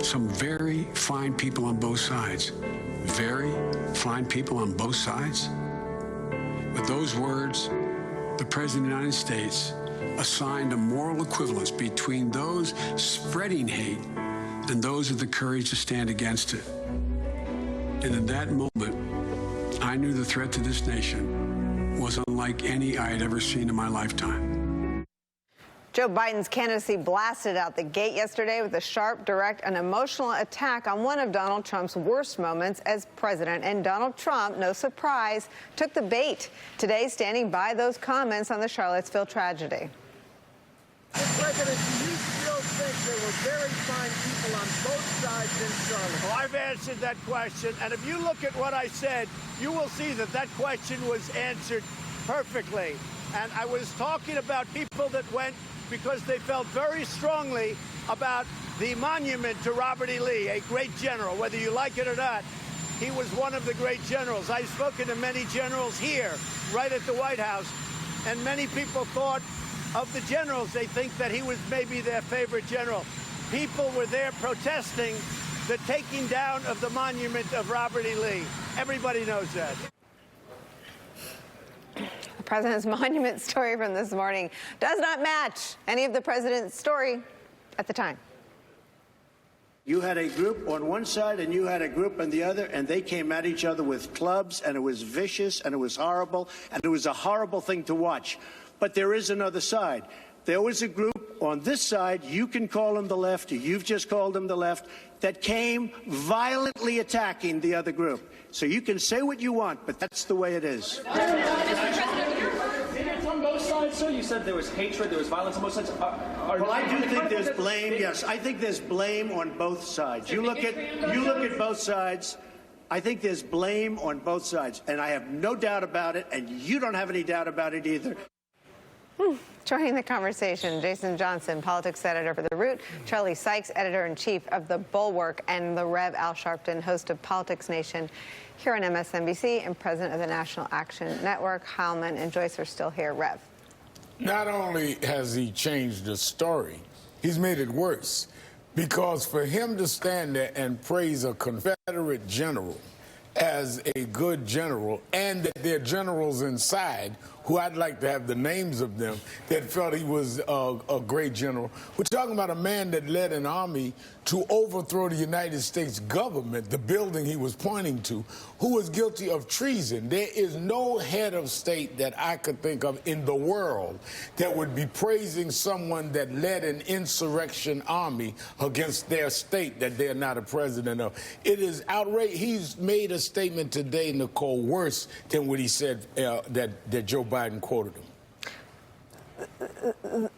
some very fine people on both sides. Very fine people on both sides. With those words, the President of the United States assigned a moral equivalence between those spreading hate and those with the courage to stand against it. And in that moment, I knew the threat to this nation was unlike any I had ever seen in my lifetime. Joe Biden's candidacy blasted out the gate yesterday with a sharp, direct, and emotional attack on one of Donald Trump's worst moments as president. And Donald Trump, no surprise, took the bait today, standing by those comments on the Charlottesville tragedy. Mr. President, do you still think there were very fine people on both sides in Charlotte? Well, I've answered that question, and if you look at what I said, you will see that that question was answered perfectly. And I was talking about people that went because they felt very strongly about the monument to Robert E. Lee, a great general. Whether you like it or not, he was one of the great generals. I've spoken to many generals here, right at the White House, and many people thought of the generals, they think that he was maybe their favorite general. People were there protesting the taking down of the monument of Robert E. Lee. Everybody knows that. The president's monument story from this morning does not match any of the president's story at the time. You had a group on one side and you had a group on the other, and they came at each other with clubs, and it was vicious, and it was horrible, and it was a horrible thing to watch. But there is another side. There was a group on this side, you can call them the left, or you've just called them the left, that came violently attacking the other group. So you can say what you want, but that's the way it is. On both sides, sir? You said there was hatred, there was violence on both sides. Well, I do think there's blame. Yes, I think there's blame on both sides. You look at both sides. I think there's blame on both sides, and I have no doubt about it, and you don't have any doubt about it either. Joining the conversation, Jason Johnson, politics editor for The Root, Charlie Sykes, editor-in-chief of The Bulwark, and the Rev. Al Sharpton, host of Politics Nation here on MSNBC and president of the National Action Network. Heilman and Joyce are still here. Rev. Not only has he changed the story, he's made it worse. Because for him to stand there and praise a Confederate general as a good general, and that there are generals inside who I'd like to have the names of them that felt he was a great general. We're talking about a man that led an army to overthrow the United States government, the building he was pointing to, who was guilty of treason. There is no head of state that I could think of in the world that would be praising someone that led an insurrection army against their state that they're not a president of. It is outrageous. He's made a statement today, Nicole, worse than what he said that Joe Biden quoted him.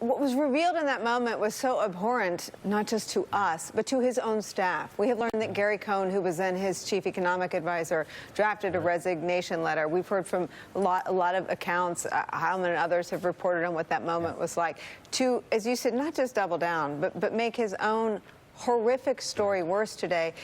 What was revealed in that moment was so abhorrent, not just to us, but to his own staff. We have learned that Gary Cohn, who was then his chief economic advisor, drafted a resignation letter. We've heard from a lot of accounts. Heilman and others have reported on what that moment was like. To, as you said, not just double down, but make his own horrific story worse today.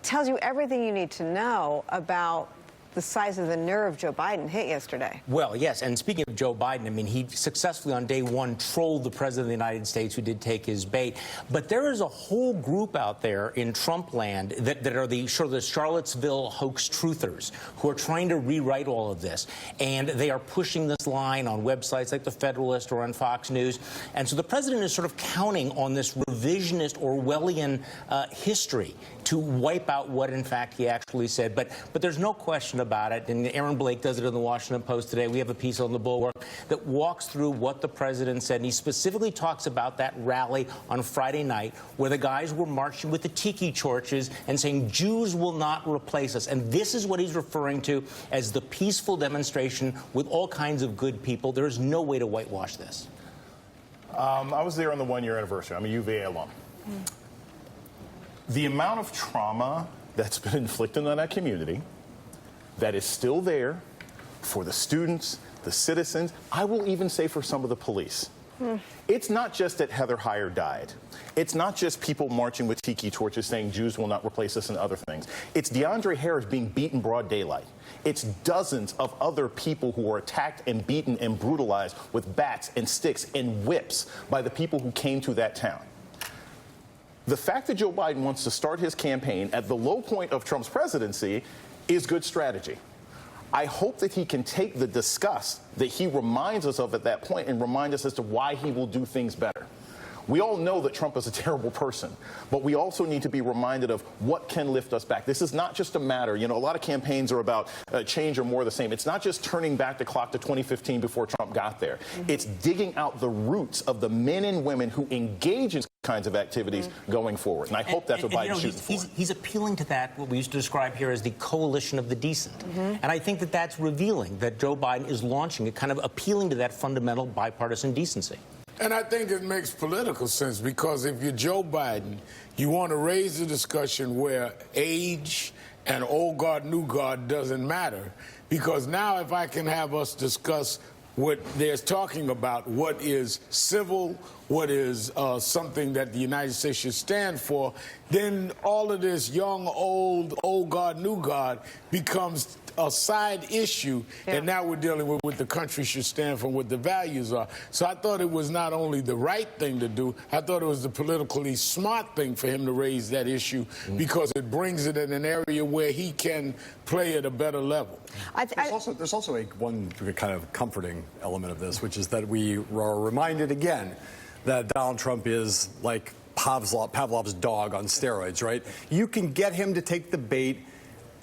Tells you everything you need to know about the size of the nerve Joe Biden hit yesterday. Well, yes, and speaking of Joe Biden, I mean, he successfully on day one trolled the president of the United States, who did take his bait. But there is a whole group out there in Trump land that are the sort of the Charlottesville hoax truthers who are trying to rewrite all of this. And they are pushing this line on websites like The Federalist or on Fox News. And so the president is sort of counting on this revisionist Orwellian history to wipe out what, in fact, he actually said. But there's no question about it, and Aaron Blake does it in the Washington Post today. We have a piece on The Bulwark that walks through what the president said, and he specifically talks about that rally on Friday night where the guys were marching with the tiki torches and saying, Jews will not replace us. And this is what he's referring to as the peaceful demonstration with all kinds of good people. There is no way to whitewash this. I was there on the one-year anniversary. I'm a UVA alum. The amount of trauma that's been inflicted on that community that is still there for the students, the citizens, I will even say for some of the police. It's not just that Heather Heyer died. It's not just people marching with tiki torches saying Jews will not replace us and other things. It's DeAndre Harris being beaten broad daylight. It's dozens of other people who are attacked and beaten and brutalized with bats and sticks and whips by the people who came to that town. The fact that Joe Biden wants to start his campaign at the low point of Trump's presidency is good strategy. I hope that he can take the disgust that he reminds us of at that point and remind us as to why he will do things better. We all know that Trump is a terrible person, but we also need to be reminded of what can lift us back. This is not just a matter, a lot of campaigns are about change or more of the same. It's not just turning back the clock to 2015 before Trump got there. It's digging out the roots of the men and women who engage in kinds of activities going forward. And I hope that's what Biden's shooting for. He's appealing to that, what we used to describe here as the coalition of the decent. And I think that that's revealing that Joe Biden is launching it, kind of appealing to that fundamental bipartisan decency. And I think it makes political sense because if you're Joe Biden, you want to raise the discussion where age and old guard, new guard doesn't matter. Because now if I can have us discuss what they're talking about, what is civil, what is something that the United States should stand for, then all of this young, old guard, new guard becomes a side issue, and now we're dealing with what the country should stand for, what the values are. So I thought it was not only the right thing to do, I thought it was the politically smart thing for him to raise that issue because it brings it in an area where he can play at a better level. There's also one kind of comforting element of this, which is that we are reminded again that Donald Trump is like Pavlov's dog on steroids, right? You can get him to take the bait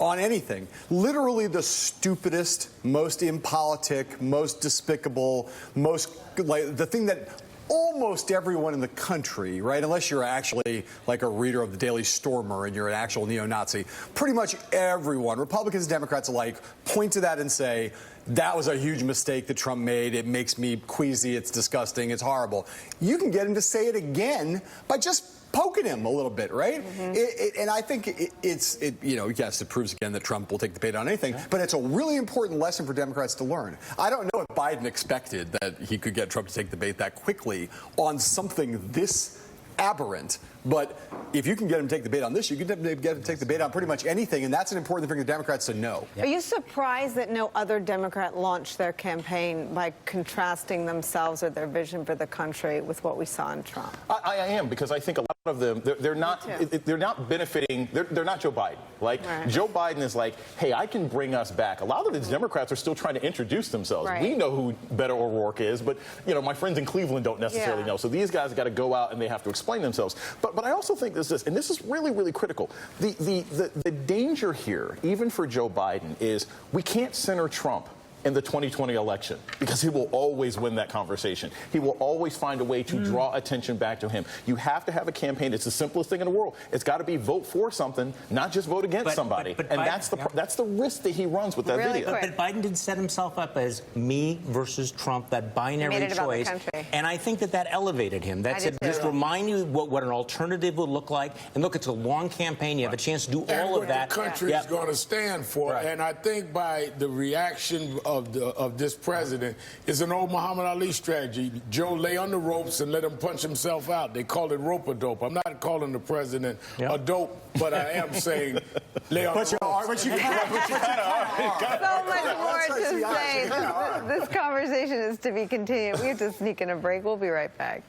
on anything. Literally the stupidest, most impolitic, most despicable, the thing that almost everyone in the country, right, unless you're actually like a reader of the Daily Stormer and you're an actual neo-Nazi, pretty much everyone, Republicans and Democrats alike, point to that and say, that was a huge mistake that Trump made. It makes me queasy. It's disgusting. It's horrible. You can get him to say it again by just poking him a little bit, right? And I think yes, it proves again that Trump will take the bait on anything, but it's a really important lesson for Democrats to learn. I don't know if Biden expected that he could get Trump to take the bait that quickly on something this aberrant, but if you can get him to take the bait on this, you can get him to take the bait on pretty much anything, and that's an important thing for the Democrats to know. Are you surprised that no other Democrat launched their campaign by contrasting themselves or their vision for the country with what we saw in Trump? I am, because I think a lot of them, they're not benefiting, they're not Joe Biden. Joe Biden is like, hey, I can bring us back. A lot of these Democrats are still trying to introduce themselves. We know who Beto O'Rourke is, but, my friends in Cleveland don't necessarily know. So these guys got to go out and they have to explain themselves. But I also think there's this, and this is really, really critical. The danger here, even for Joe Biden, is we can't center Trump in the 2020 election because he will always win that conversation. He will always find a way to draw attention back to him. You have to have a campaign. It's the simplest thing in the world. It's got to be vote for something, not just vote against somebody. And Biden, that's the risk that he runs with that video. But Biden did set himself up as me versus Trump, that binary choice. And I think that elevated him. That said, just remind you what an alternative would look like. And look, it's a long campaign. You have a chance to do all of that. And what the country is going to stand for. And I think by the reaction of this president is an old Muhammad Ali strategy. Joe, lay on the ropes and let him punch himself out. They call it rope-a-dope. I'm not calling the president a dope, but I am saying lay on the ropes. So much more to say. This conversation is to be continued. We have to sneak in a break. We'll be right back.